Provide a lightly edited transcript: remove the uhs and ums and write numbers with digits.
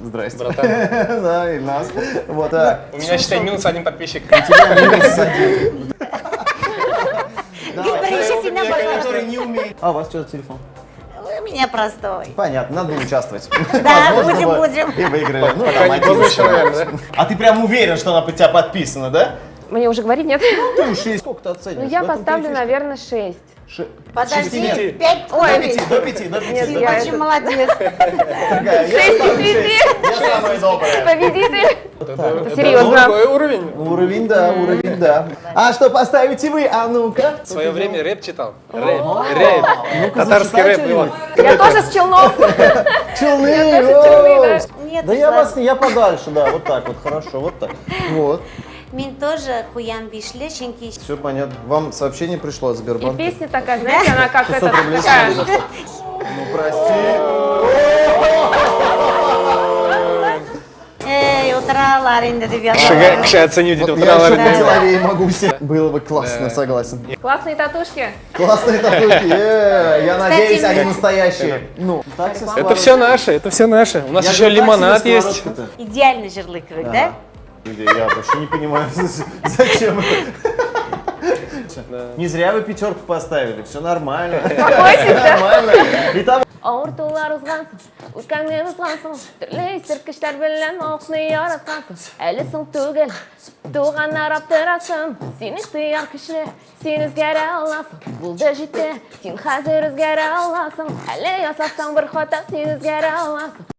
Здрасте. Братан. Да, и нас. Вот так. У меня, считай, минус один подписчик. Который не умеет. А у вас что за телефон? У меня простой. Понятно, надо было участвовать. Да, Возможно, вы будем. И выиграли. Ну, Пока там не поздно 11. еще, наверное, да? А ты прям уверен, что она под тебя подписана, да? Мне уже говорить нет? Ты уж и сколько ты оцениваешь? Ну, я В этом поставлю, ты фишка. наверное, 6. Подожди, 6. 5 Ой, До 5, до 5, до 5. Нет, Ты я очень это- молодец. Дорогая, я 6 ставлю из 5. 6. Я самая добрая. Победитель. Это серьезно. Такой уровень. Уровень, да, уровень, да. А что поставите вы? А ну-ка. В свое время рэп читал. Рэп. Ну-ка, Татарский зачитай рэп было. Я тоже с Челнов. Челны! тоже челны, да. Нет, Да я вас, я подальше, да, вот так вот, хорошо, вот так. Вот, Мен тоже куян бишле, ченки. все понятно. Вам сообщение пришло от И Сбербанка. песня такая, знаете, она как 600 это, рублей такая. сегодня зашло. Ну, прости. Эй, утралар инде деп Кіші оценю дейді Вот я еще отыралар. на деловее могу себе. Было бы классно, согласен. Классные татушки. Классные татухи. Я надеюсь, они мне- настоящие. Ну, так со Это все наше, это все наше. У нас еще лимонад есть. Идеальный жирлык, да? Я вообще не понимаю, зачем это. Не зря вы пятерку поставили, все нормально. Успокойтесь, да? Нормально. Итак, Ауыртулар узғансың, өткеннен узғансың, түрлі ескерткіштер білен оқны яратқансың. Әлі соң түгел, туған арап тұрасың, сен ықтияр күші, сен өзгере аласың. Бұл да жетті, сен қазір өзгере аласың. Әлі ясасаң бір хата, сен өзгере аласың.